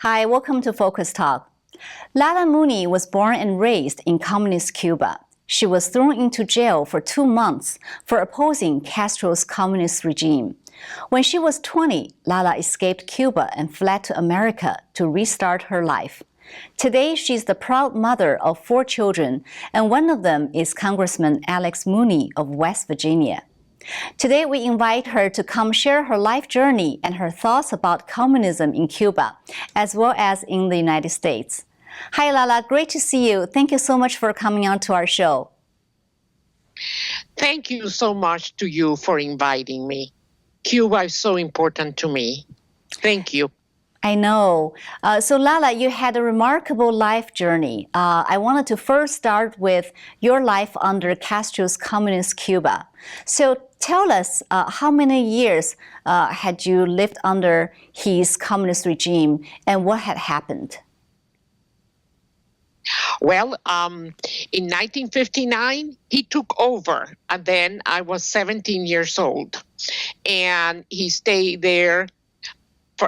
Hi, welcome to Focus Talk. Lala Mooney was born and raised in communist Cuba. She was thrown into jail for 2 months for opposing Castro's communist regime. When she was 20, Lala escaped Cuba and fled to America to restart her life. Today, she's the proud mother of 4 children, and one of them is Congressman Alex Mooney of West Virginia. Today, we invite her to come share her life journey and her thoughts about communism in Cuba, as well as in the United States. Hi, Lala. Great to see you. Thank you so much for coming on to our show. Thank you so much to you for inviting me. Cuba is so important to me. Thank you. I know. So Lala, you had a remarkable life journey. I wanted to first start with your life under Castro's communist Cuba. So tell us, how many years had you lived under his communist regime and what had happened? Well, in 1959, he took over, and then I was 17 years old. And he stayed there.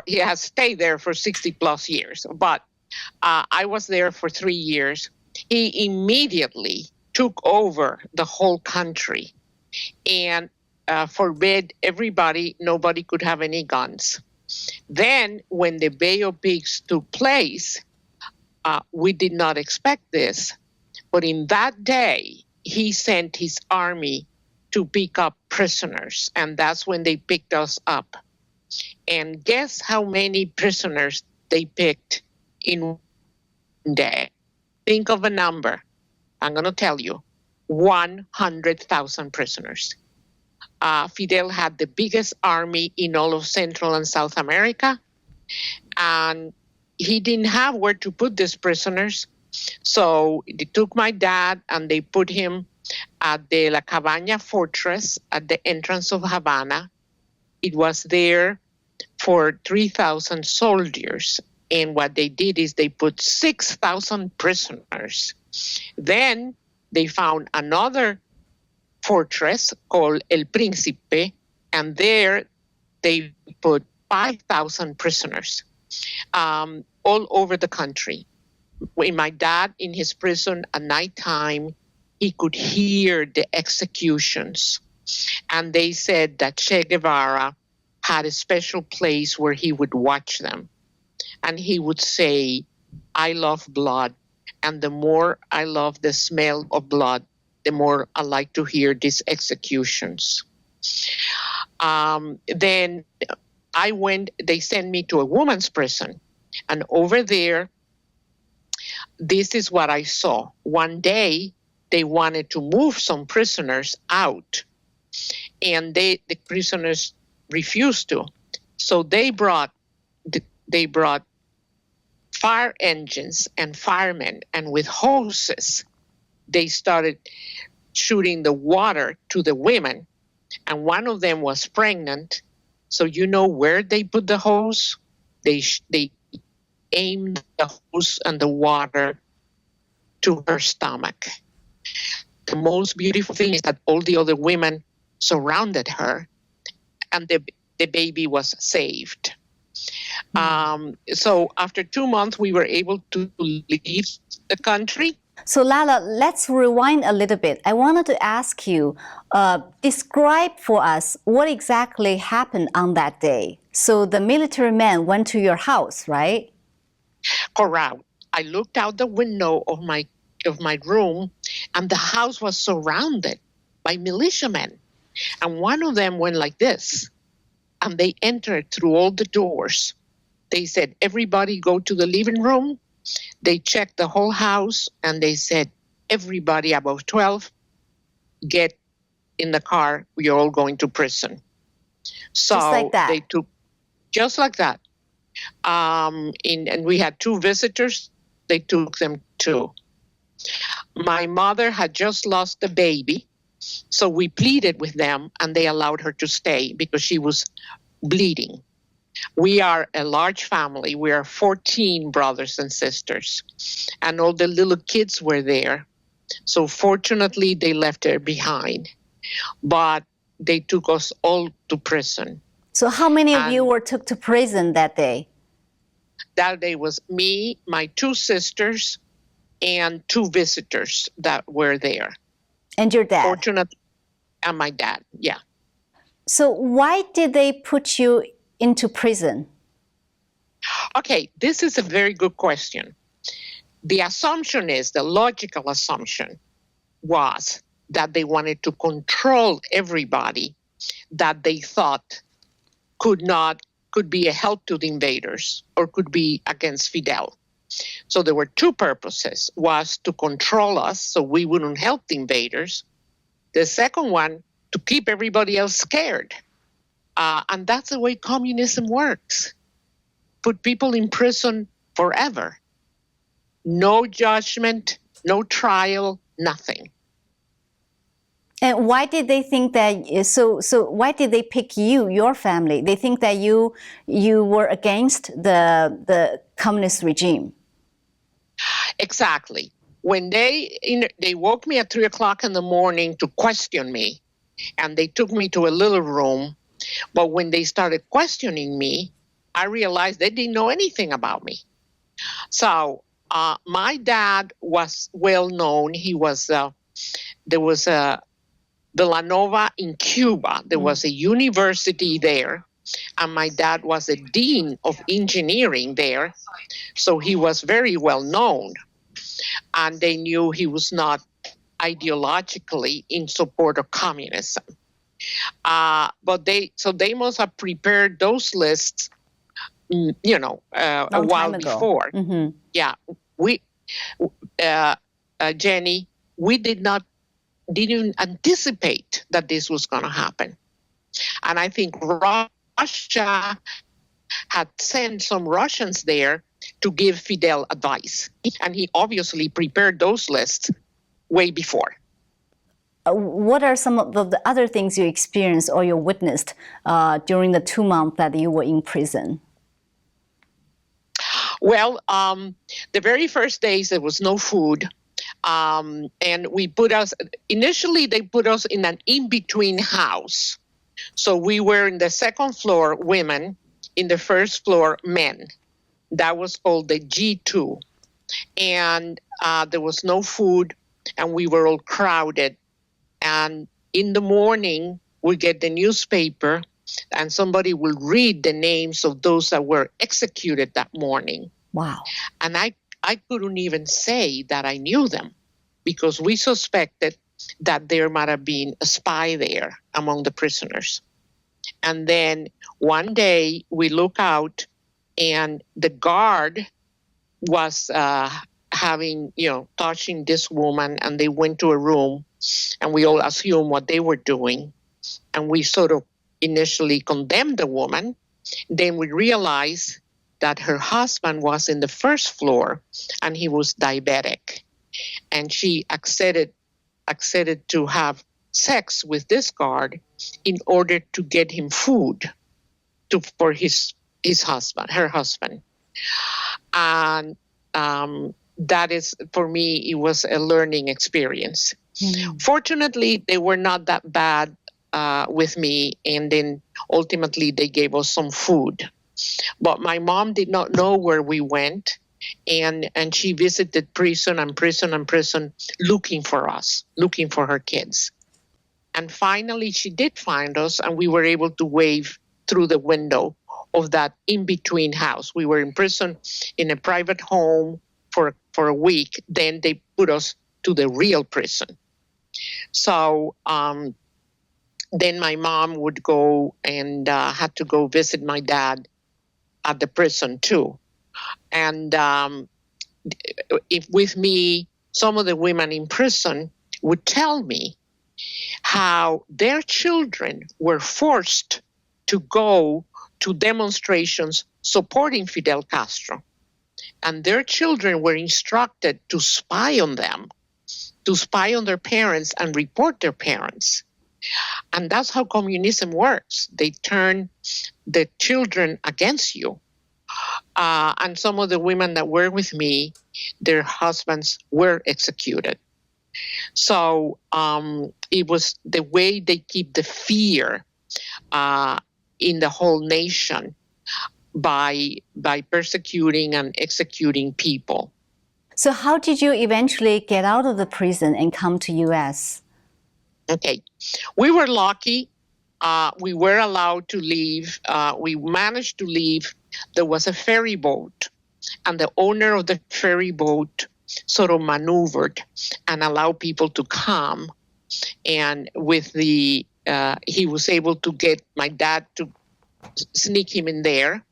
He has stayed there for 60 plus years, but I was there for 3 years. He immediately took over the whole country and forbid nobody could have any guns. Then when the Bay of Pigs took place, we did not expect this, but in that day, he sent his army to pick up prisoners, and that's when they picked us up. And guess how many prisoners they picked in one day? Think of a number. I'm going to tell you. 100,000 prisoners. Fidel had the biggest army in all of Central and South America. And he didn't have where to put these prisoners. So they took my dad and they put him at the La Cabaña fortress at the entrance of Havana. It was there for 3,000 soldiers. And what they did is they put 6,000 prisoners. Then they found another fortress called El Príncipe, and there they put 5,000 prisoners all over the country. When my dad in his prison at nighttime, he could hear the executions. And they said that Che Guevara had a special place where he would watch them. And he would say, I love blood. And the more I love the smell of blood, the more I like to hear these executions. Then they sent me to a woman's prison. And over there, this is what I saw. One day, they wanted to move some prisoners out. And the prisoners refused to. So they brought fire engines and firemen, and with hoses, they started shooting the water to the women. And one of them was pregnant. So you know where they put the hose? They aimed the hose and the water to her stomach. The most beautiful thing is that all the other women surrounded her, and the baby was saved. So after 2 months, we were able to leave the country. So Lala, let's rewind a little bit. I wanted to ask you, describe for us what exactly happened on that day. So the military men went to your house, right? Correct. I looked out the window of my room, and the house was surrounded by militiamen. And one of them went like this, and they entered through all the doors. They said, everybody go to the living room. They checked the whole house, and they said, everybody above 12, get in the car. You're all going to prison. So just like that. They took, just like that. And we had 2 visitors. They took them too. My mother had just lost the baby. So we pleaded with them, and they allowed her to stay because she was bleeding. We are a large family. We are 14 brothers and sisters, and all the little kids were there. So fortunately, they left her behind, but they took us all to prison. So how many of you were took to prison that day? That day was me, my two sisters, and two visitors that were there. And your dad? Fortunately, and my dad, yeah. So why did they put you into prison? Okay, this is a very good question. The assumption is, the logical assumption was that they wanted to control everybody that they thought could be a help to the invaders or could be against Fidel. So there were two purposes. Was to control us so we wouldn't help the invaders. The second one, to keep everybody else scared. And that's the way communism works. Put people in prison forever. No judgment, no trial, nothing. And why did they think that? So why did they pick you, your family? They think that you were against the communist regime. Exactly. When they woke me at 3:00 in the morning to question me, and they took me to a little room. But when they started questioning me, I realized they didn't know anything about me. So my dad was well known. He was there was a Villanova in Cuba. There was a university there, and my dad was a dean of engineering there. So he was very well known, and they knew he was not ideologically in support of communism. But they must have prepared those lists, a while before. Mm-hmm. Yeah, we, Jenny, we didn't anticipate that this was going to happen, and I think Russia had sent some Russians there to give Fidel advice, and he obviously prepared those lists way before. What are some of the other things you experienced or you witnessed during the 2 months that you were in prison? Well, the very first days there was no food, and initially they put us in an in-between house. So we were in the second floor, women, in the first floor, men. That was called the G2. And there was no food, and we were all crowded. And in the morning, we get the newspaper, and somebody will read the names of those that were executed that morning. Wow. And I couldn't even say that I knew them, because we suspected that there might have been a spy there among the prisoners. And then one day we look out, and the guard was touching this woman, and they went to a room, and we all assumed what they were doing. And we sort of initially condemned the woman. Then we realized that her husband was in the first floor, and he was diabetic. And she accepted to have sex with this guard in order to get him food for her husband. And that is, for me, it was a learning experience. Mm-hmm. Fortunately, they were not that bad with me, and then ultimately they gave us some food. But my mom did not know where we went, and she visited prison and prison and prison looking for us, looking for her kids. And finally, she did find us, and we were able to wave through the window of that in-between house. We were in prison in a private home for a week. Then they put us to the real prison. So then my mom would go and had to go visit my dad at the prison too. And with me, some of the women in prison would tell me how their children were forced to go to demonstrations supporting Fidel Castro. And their children were instructed to spy on them, to spy on their parents and report their parents. And that's how communism works. They turn the children against you. And some of the women that were with me, their husbands were executed. So it was the way they keep the fear in the whole nation by persecuting and executing people. So how did you eventually get out of the prison and come to U.S.? Okay. We were lucky. We were allowed to leave. We managed to leave. There was a ferry boat, and the owner of the ferry boat sort of maneuvered and allowed people to come. And with he was able to get my dad to sneak him in there,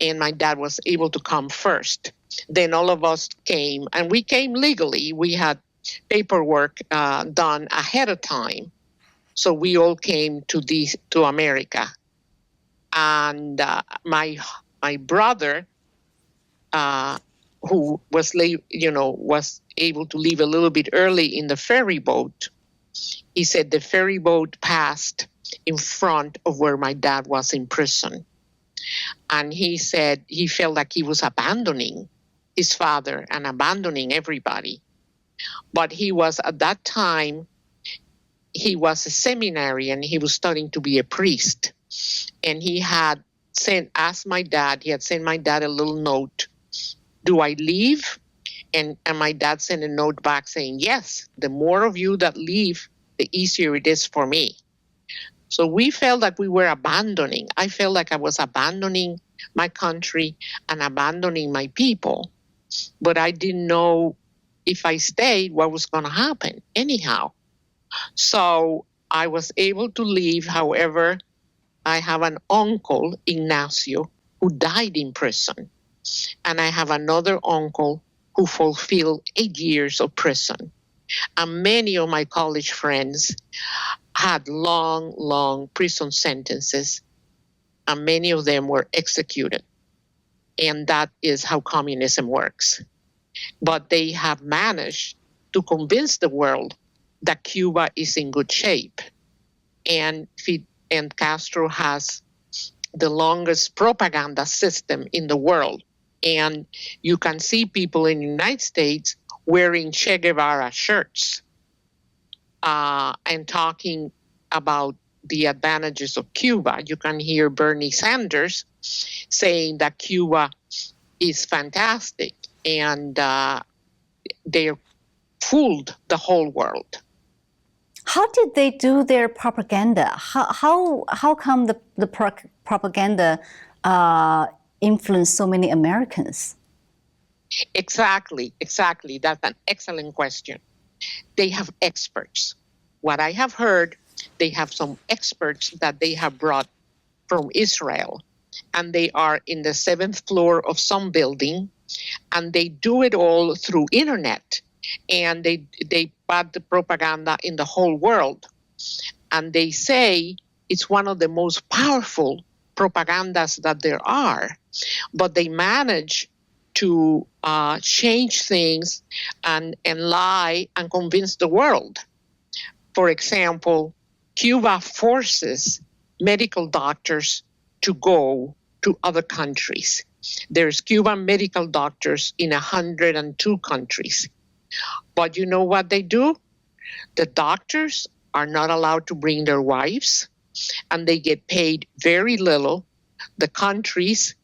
and my dad was able to come first. Then all of us came, and we came legally. We had paperwork done ahead of time. So we all came to America. And my brother, who was able to leave a little bit early in the ferry boat, he said the ferry boat passed in front of where my dad was in prison. And he said he felt like he was abandoning his father and abandoning everybody. But he was, at that time, he was a seminarian. He was studying to be a priest. And he had sent my dad a little note, do I leave? And my dad sent a note back saying, yes, the more of you that leave, the easier it is for me. So we felt like we were abandoning. I felt like I was abandoning my country and abandoning my people. But I didn't know if I stayed, what was going to happen anyhow. So I was able to leave. However, I have an uncle, Ignacio, who died in prison. And I have another uncle who fulfilled 8 years of prison. And many of my college friends had long, long prison sentences, and many of them were executed. And that is how communism works. But they have managed to convince the world that Cuba is in good shape. And Castro has the longest propaganda system in the world. And you can see people in the United States wearing Che Guevara shirts and talking about the advantages of Cuba. You can hear Bernie Sanders saying that Cuba is fantastic, and they fooled the whole world. How did they do their propaganda? How come the propaganda influenced so many Americans? Exactly. That's an excellent question. They have experts. What I have heard, they have some experts that they have brought from Israel, and they are in the 7th floor of some building, and they do it all through internet, and they put the propaganda in the whole world, and they say it's one of the most powerful propagandas that there are, but they manage to change things and lie and convince the world. For example, Cuba forces medical doctors to go to other countries. There's Cuban medical doctors in 102 countries. But you know what they do? The doctors are not allowed to bring their wives, and they get paid very little. The countries,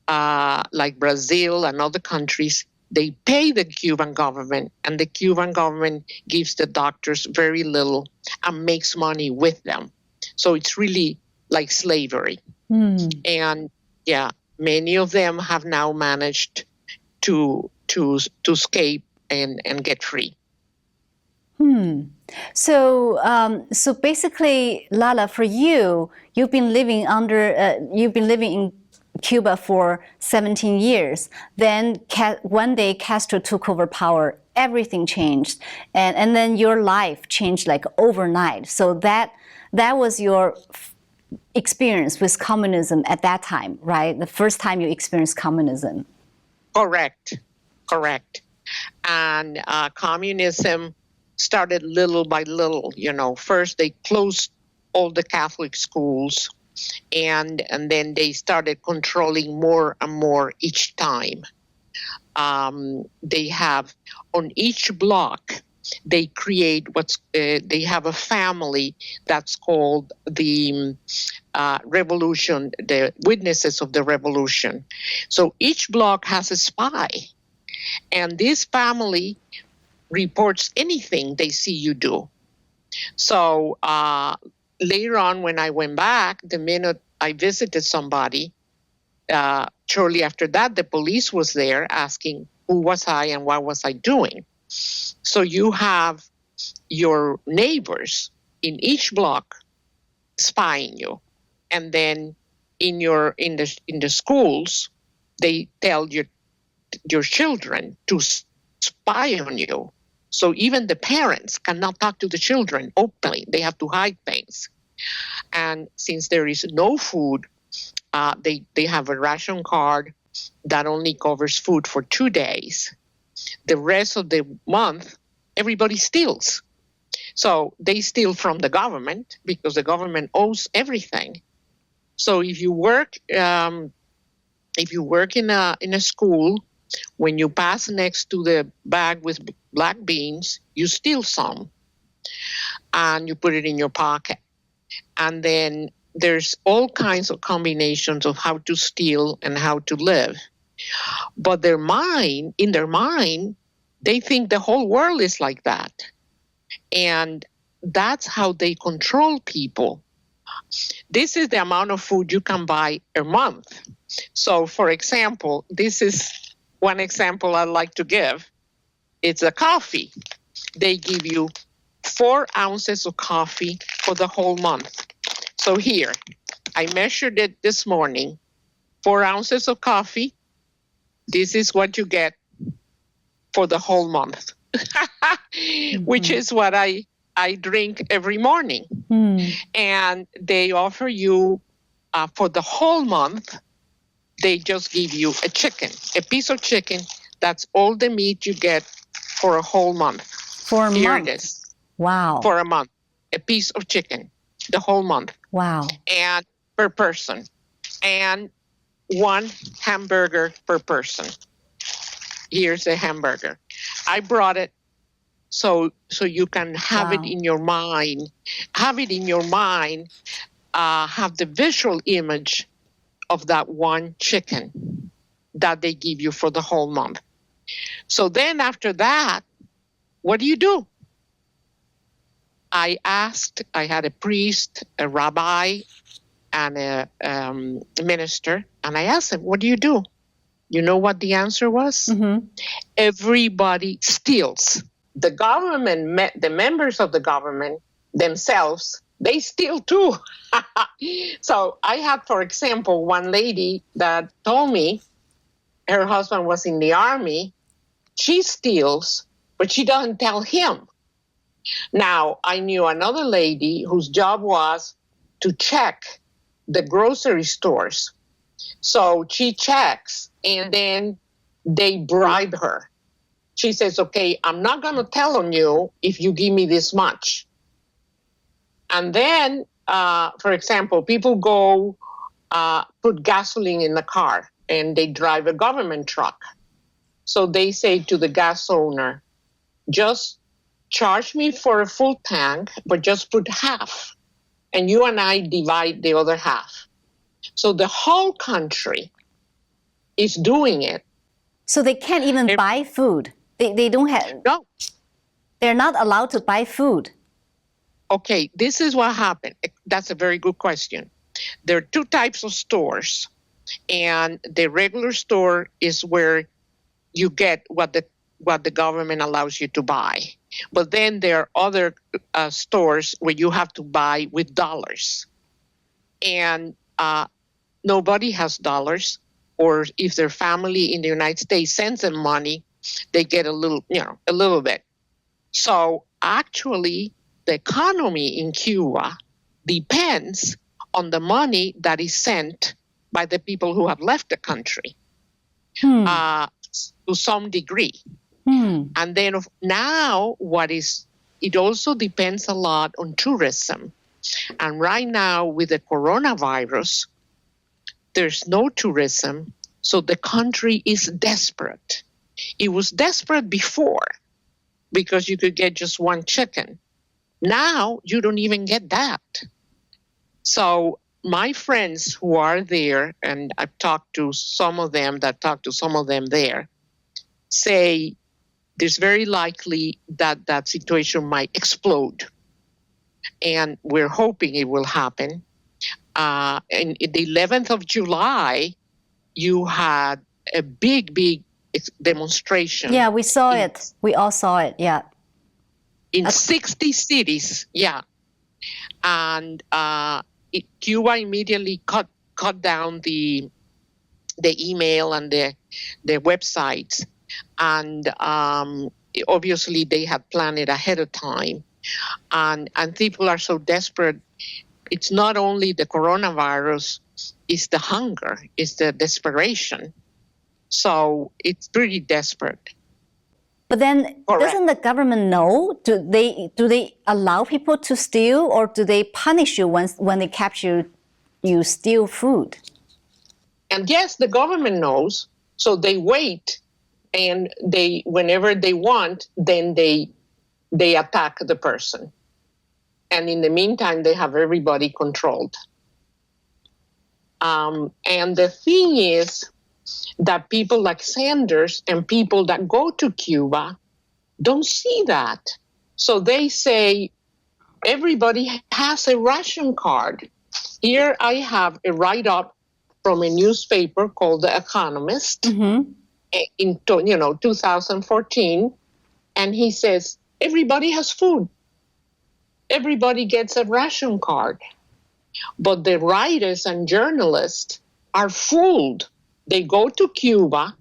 like Brazil and other countries, they pay the Cuban government, and the Cuban government gives the doctors very little and makes money with them. So it's really like slavery. And yeah, many of them have now managed to escape and get free. So basically, Lala, for you, you've been living in Cuba for 17 years. Then one day Castro took over power, everything changed. And then your life changed like overnight. So that was your experience with communism at that time, right? The first time you experienced communism. Correct. And communism started little by little. First they closed all the Catholic schools, and then they started controlling more and more each time. They have, on each block, they create they have a family that's called the revolution, the witnesses of the revolution. So each block has a spy, and this family reports anything they see you do. So later on, when I went back, the minute I visited somebody, shortly after that, the police was there asking who was I and what was I doing. So you have your neighbors in each block spying you, and then in the schools, they tell your children to spy on you. So even the parents cannot talk to the children openly; they have to hide things. And since there is no food, they have a ration card that only covers food for 2 days. The rest of the month, everybody steals. So they steal from the government because the government owes everything. So if you work in a school, when you pass next to the bag with black beans, you steal some and you put it in your pocket. And then there's all kinds of combinations of how to steal and how to live. But in their mind, they think the whole world is like that. And that's how they control people. This is the amount of food you can buy a month. So, for example, this is one example I'd like to give. It's a coffee. They give you 4 ounces of coffee for the whole month. So here, I measured it this morning. 4 ounces of coffee. This is what you get for the whole month, which is what I drink every morning. And they offer you, for the whole month, they just give you a piece of chicken. That's all the meat you get for a whole month. For a month? Here it is. Wow. For a month. A piece of chicken, the whole month. Wow. And per person. And 1 hamburger per person. Here's a hamburger. I brought it so you can have it in your mind. Have it in your mind. Have the visual image of that 1 chicken that they give you for the whole month. So then after that, what do? I had a priest, a rabbi, and a minister, and I asked them, what do? You know what the answer was? Mm-hmm. Everybody steals. The government, the members of the government themselves, they steal too. So I had, for example, one lady that told me her husband was in the army. She steals, but she doesn't tell him. Now, I knew another lady whose job was to check the grocery stores. So she checks, and then they bribe her. She says, okay, I'm not going to tell on you if you give me this much. And then, for example, people go put gasoline in the car, and they drive a government truck. So they say to the gas owner, just charge me for a full tank, but just put half. And you and I divide the other half. So the whole country is doing it. So they can't even buy food. They don't have... No. They're not allowed to buy food. Okay, this is what happened. That's a very good question. There are 2 types of stores. And the regular store is where you get what the government allows you to buy. But then there are other stores where you have to buy with dollars. And nobody has dollars. Or if their family in the United States sends them money, they get a little bit. So actually, the economy in Cuba depends on the money that is sent by the people who have left the country to some degree. And then now it also depends a lot on tourism. And right now with the coronavirus, there's no tourism, so the country is desperate. It was desperate before, because you could get just one chicken. Now you don't even get that. So my friends who are there, and I've talked to some of them there, say there's very likely that that situation might explode. And we're hoping it will happen. And the 11th of July, you had a big demonstration. Yeah, we saw it. We all saw it, yeah. In 60 cities, yeah. And Cuba immediately cut down the email and the websites. And obviously they had planned it ahead of time. And people are so desperate. It's not only the coronavirus, it's the hunger, it's the desperation. So it's pretty desperate. But then, doesn't the government know? Do they allow people to steal, or do they punish you when they capture you steal food? And yes, the government knows. So they wait, and whenever they want, then they attack the person. And in the meantime, they have everybody controlled. And the thing is that people like Sanders and people that go to Cuba don't see that. So they say everybody has a ration card. Here I have a write-up from a newspaper called The Economist in 2014, and he says everybody has food. Everybody gets a ration card. But the writers and journalists are fooled. They go to Cuba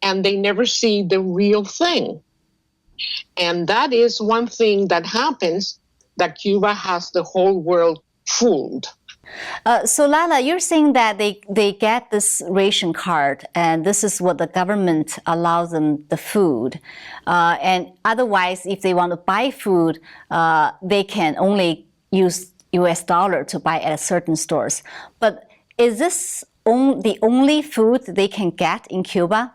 and they never see the real thing. And that is one thing that happens, that Cuba has the whole world fooled. So Lala, you're saying that they get this ration card, and this is what the government allows them, the food. And otherwise, if they want to buy food, they can only use US dollar to buy at certain stores. But is this the only food they can get in Cuba?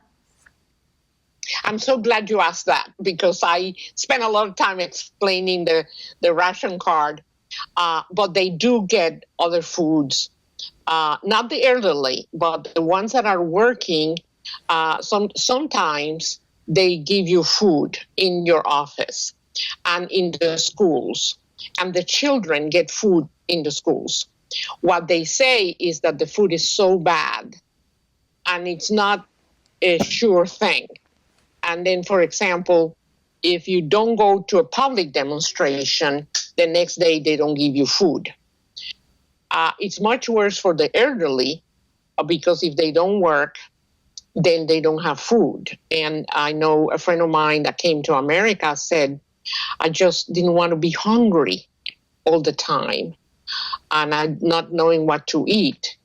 I'm so glad you asked that, because I spent a lot of time explaining the ration card. But they do get other foods, not the elderly, but the ones that are working. Sometimes they give you food in your office and in the schools, and the children get food in the schools. What they say is that the food is so bad and it's not a sure thing. And then, for example, if you don't go to a public demonstration, the next day they don't give you food. It's much worse for the elderly, because if they don't work, then they don't have food. And I know a friend of mine that came to America said, I just didn't want to be hungry all the time and I not knowing what to eat.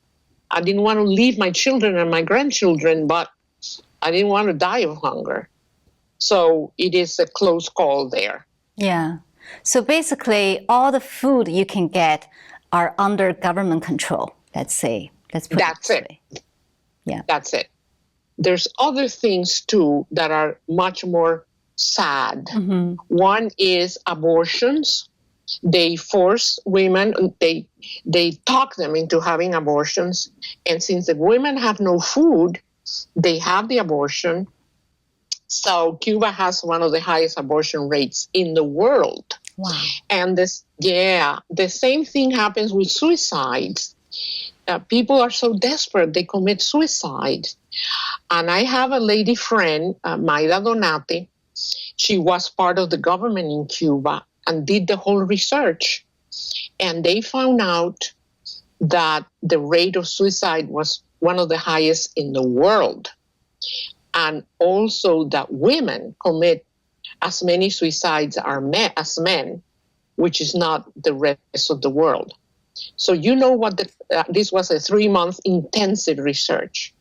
I didn't want to leave my children and my grandchildren, but I didn't want to die of hunger. So it is a close call there. Yeah. So basically, all the food you can get are under government control, let's say. That's it. Yeah. That's it. There's other things, too, that are much more sad. Mm-hmm. One is abortions. They force women, they talk them into having abortions. And since the women have no food, they have the abortion. So Cuba has one of the highest abortion rates in the world. Wow. And the same thing happens with suicides. People are so desperate, they commit suicide. And I have a lady friend, Mayra Donati. She was part of the government in Cuba and did the whole research. And they found out that the rate of suicide was one of the highest in the world. And also that women commit as many suicides as men, which is not the rest of the world. So you know what this was a 3-month intensive research.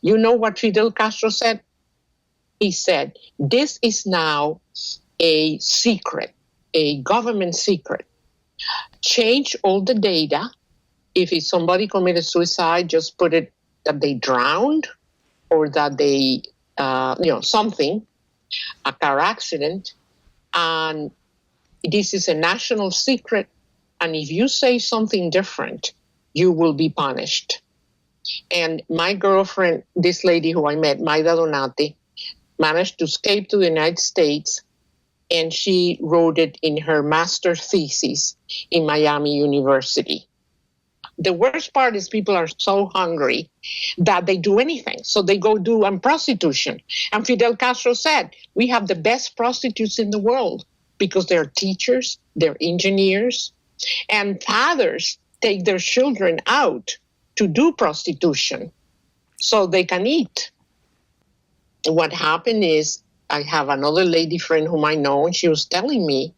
You know what Fidel Castro said? He said, this is now a secret, a government secret. Change all the data. If somebody committed suicide, just put it that they drowned or that they, something, a car accident, And this is a national secret. And if you say something different, you will be punished. And my girlfriend, this lady who I met, Maida Donati, managed to escape to the United States, and she wrote it in her master's thesis in Miami University. The worst part is people are so hungry that they do anything. So they go do prostitution. And Fidel Castro said, we have the best prostitutes in the world because they're teachers, they're engineers, and fathers take their children out to do prostitution so they can eat. What happened is, I have another lady friend whom I know, and she was telling me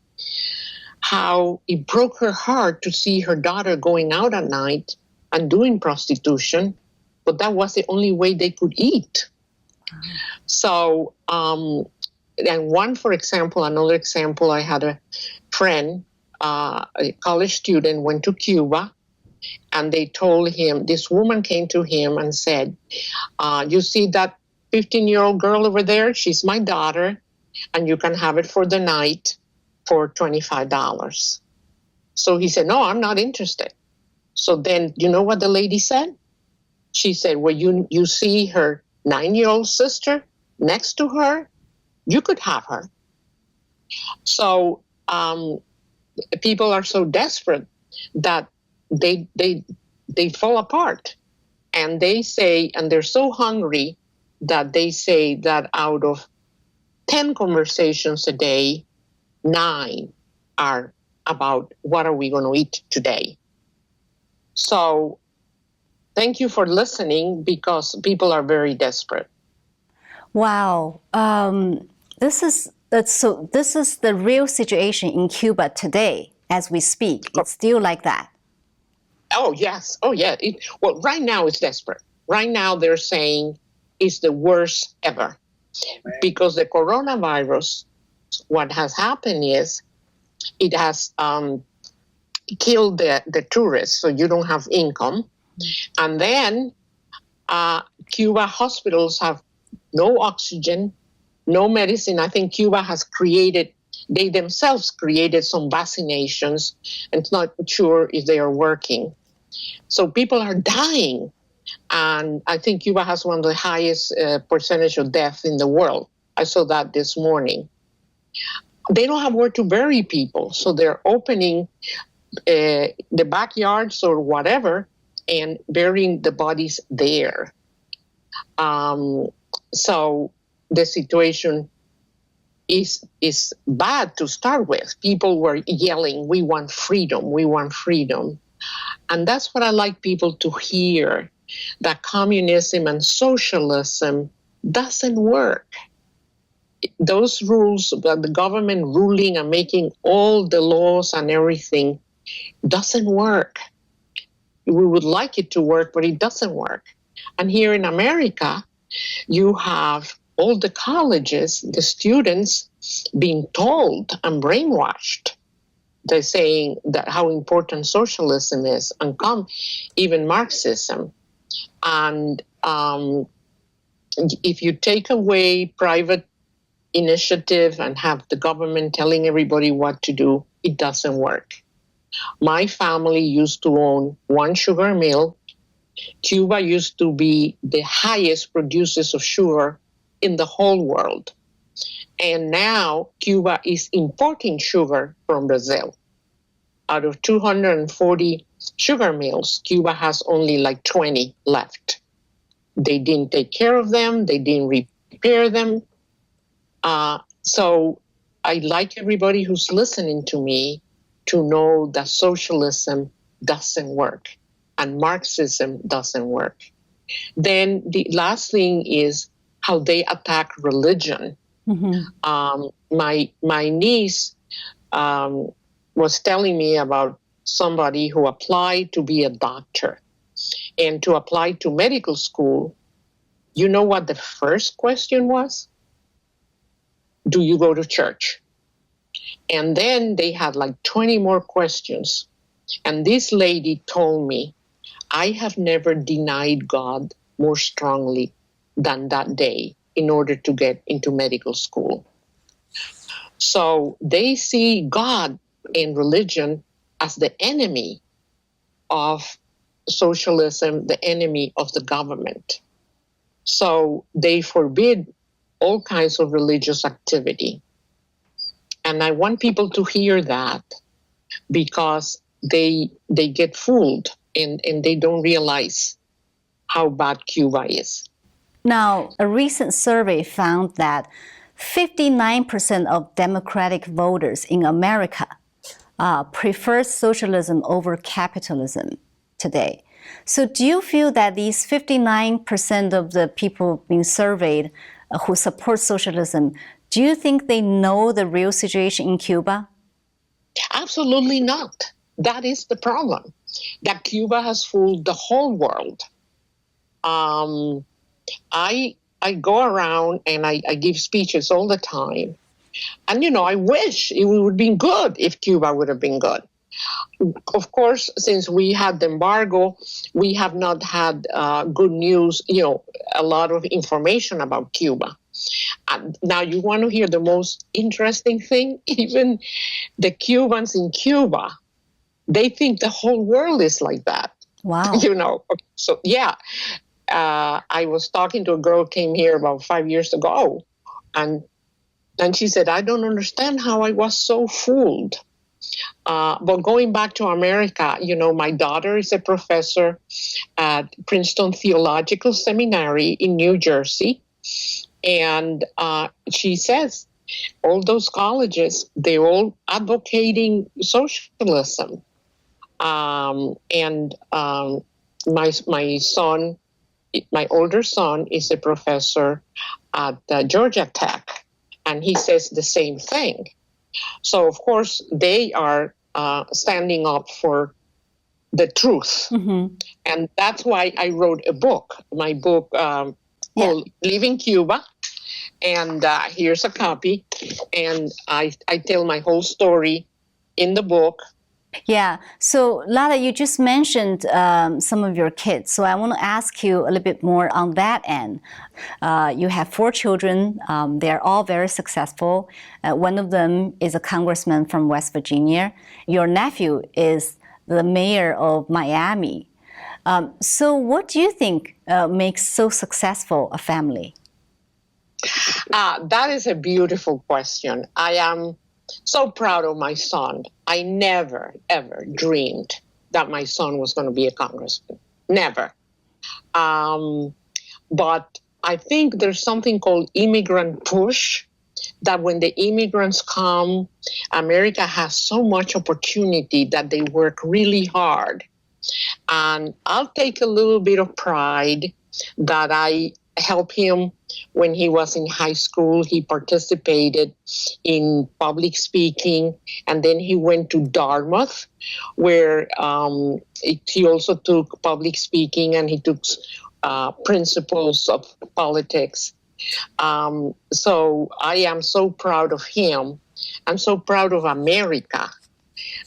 how it broke her heart to see her daughter going out at night and doing prostitution, but that was the only way they could eat. So, and another example, I had a friend, a college student, went to Cuba, and they told him, this woman came to him and said, you see that 15-year-old girl over there? She's my daughter, and you can have it for the night for $25. So he said, no, I'm not interested. So then, you know what the lady said? She said, well, you see her 9-year-old sister next to her? You could have her. So people are so desperate that they fall apart. And they say, and they're so hungry that they say that out of 10 conversations a day, 9 are about what are we going to eat today. So thank you for listening, because people are very desperate. Wow. This is the real situation in Cuba today as we speak. It's still like that. Oh, yes. Oh, yeah. Well, right now it's desperate. Right now they're saying it's the worst ever. Because the coronavirus, what has happened is it has killed the tourists, so you don't have income. And then Cuba hospitals have no oxygen, no medicine. I think Cuba has they themselves created some vaccinations, and it's not sure if they are working. So people are dying. And I think Cuba has one of the highest percentage of death in the world. I saw that this morning. They don't have where to bury people, so they're opening the backyards or whatever and burying the bodies there. So the situation is bad to start with. People were yelling, we want freedom, we want freedom. And that's what I like people to hear, that communism and socialism doesn't work. Those rules, the government ruling and making all the laws and everything, doesn't work. We would like it to work, but it doesn't work. And here in America, you have all the colleges, the students being told and brainwashed. They're saying that how important socialism is, and even Marxism. And if you take away private initiative and have the government telling everybody what to do, it doesn't work. My family used to own one sugar mill. Cuba used to be the highest producers of sugar in the whole world. And now Cuba is importing sugar from Brazil. Out of 240 sugar mills, Cuba has only like 20 left. They didn't take care of them. They didn't repair them. So I'd like everybody who's listening to me to know that socialism doesn't work and Marxism doesn't work. Then the last thing is how they attack religion. Mm-hmm. My niece was telling me about somebody who applied to be a doctor and to apply to medical school. You know what the first question was? Do you go to church? And then they had like 20 more questions. And this lady told me, I have never denied God more strongly than that day in order to get into medical school. So they see God and religion as the enemy of socialism, the enemy of the government. So they forbid all kinds of religious activity. And I want people to hear that, because they get fooled and they don't realize how bad Cuba is. Now, a recent survey found that 59% of Democratic voters in America prefer socialism over capitalism today. So do you feel that these 59% of the people being surveyed who support socialism, do you think they know the real situation in Cuba? Absolutely not. That is the problem, that Cuba has fooled the whole world. I go around and I give speeches all the time. And, I wish it would have been good if Cuba would have been good. Of course, since we had the embargo, we have not had good news, a lot of information about Cuba. Now, you want to hear the most interesting thing? Even the Cubans in Cuba, they think the whole world is like that. Wow. So, yeah. I was talking to a girl who came here about 5 years ago, and she said, I don't understand how I was so fooled. But going back to America, my daughter is a professor at Princeton Theological Seminary in New Jersey. And she says all those colleges, they're all advocating socialism. My older son is a professor at Georgia Tech, and he says the same thing. So, of course, they are standing up for the truth. Mm-hmm. And that's why I wrote a book, my book called Leaving Cuba. And here's a copy. And I tell my whole story in the book. Yeah. So, Lala, you just mentioned some of your kids. So I want to ask you a little bit more on that end. You have 4 children. They're all very successful. One of them is a congressman from West Virginia. Your nephew is the mayor of Miami. So what do you think makes so successful a family? That is a beautiful question. I am so proud of my son. I never, ever dreamed that my son was going to be a congressman. Never. But I think there's something called immigrant push, that when the immigrants come, America has so much opportunity that they work really hard. And I'll take a little bit of pride that I helped him when he was in high school. He participated in public speaking, and then he went to Dartmouth, where he also took public speaking, and he took principles of politics. So I am so proud of him. I'm so proud of America.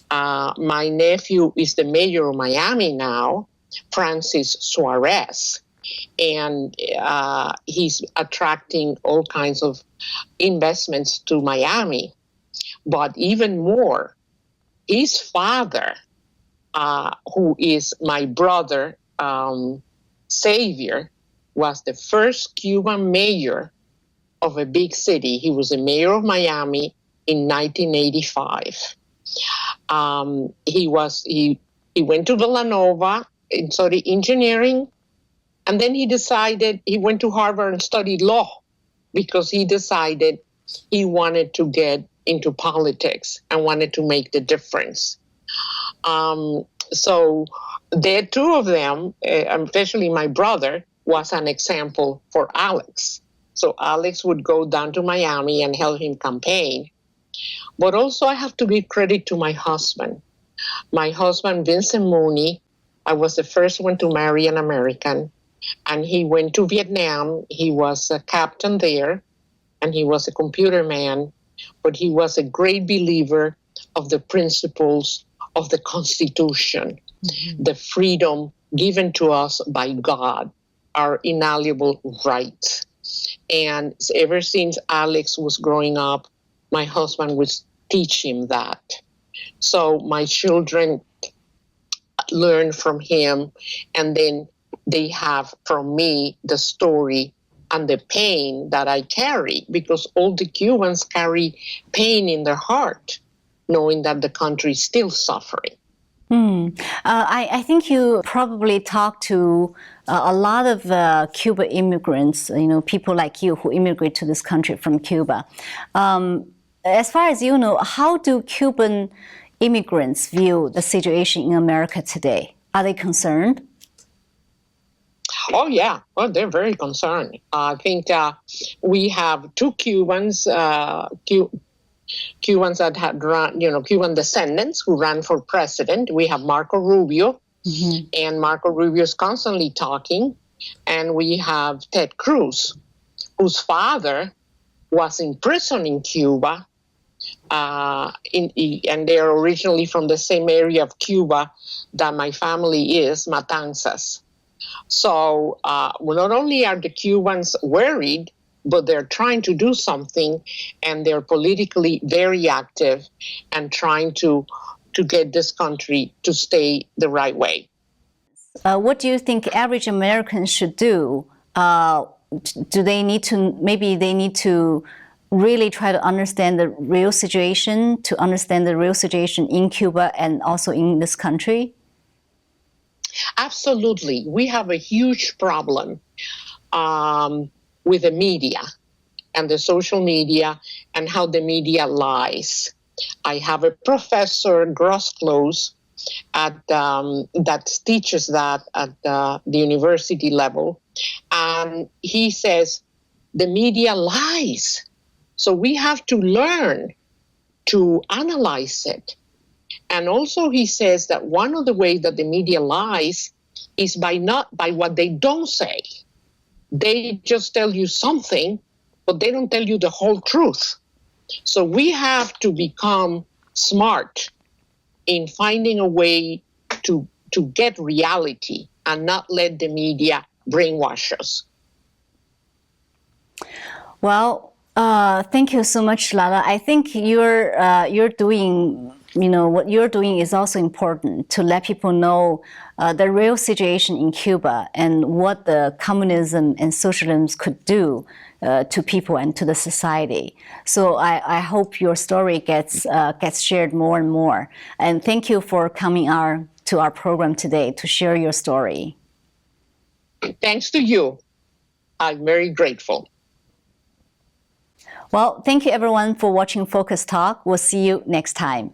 My nephew is the mayor of Miami now, Francis Suarez. And he's attracting all kinds of investments to Miami. But even more, his father, who is my brother, Xavier, was the first Cuban mayor of a big city. He was the mayor of Miami in 1985. He went to Villanova and studied engineering. And then he went to Harvard and studied law, because he decided he wanted to get into politics and wanted to make the difference. So the 2 of them, especially my brother, was an example for Alex. So Alex would go down to Miami and help him campaign. But also I have to give credit to my husband. My husband, Vincent Mooney, I was the first one to marry an American. And he went to Vietnam. He was a captain there, and he was a computer man, but he was a great believer of the principles of the Constitution, the freedom given to us by God, our inalienable rights. And ever since Alex was growing up, my husband would teach him that. So my children learn from him, and then they have from me the story and the pain that I carry, because all the Cubans carry pain in their heart, knowing that the country is still suffering. I think you probably talked to a lot of Cuban immigrants, people like you who immigrate to this country from Cuba. As far as you know, how do Cuban immigrants view the situation in America today? Are they concerned? Oh, yeah. Well, they're very concerned. I think we have two Cubans, Cubans that had run, Cuban descendants who ran for president. We have Marco Rubio, and Marco Rubio is constantly talking. And we have Ted Cruz, whose father was in prison in Cuba. And they're originally from the same area of Cuba that my family is, Matanzas. So not only are the Cubans worried, but they're trying to do something, and they're politically very active and trying to get this country to stay the right way. What do you think average Americans should do? Do they need to really try to understand the real situation, in Cuba and also in this country? Absolutely. We have a huge problem with the media and the social media and how the media lies. I have a professor, Grossclose, that teaches that at the university level, and he says the media lies. So we have to learn to analyze it. And also he says that one of the ways that the media lies is by what they don't say. They just tell you something, but they don't tell you the whole truth. So we have to become smart in finding a way to get reality and not let the media brainwash us. Well, thank you so much, Lala. I think you're doing, what you're doing is also important to let people know the real situation in Cuba and what the communism and socialism could do to people and to the society. So I hope your story gets shared more and more. And thank you for coming to our program today to share your story. Thanks to you. I'm very grateful. Well, thank you everyone for watching Focus Talk. We'll see you next time.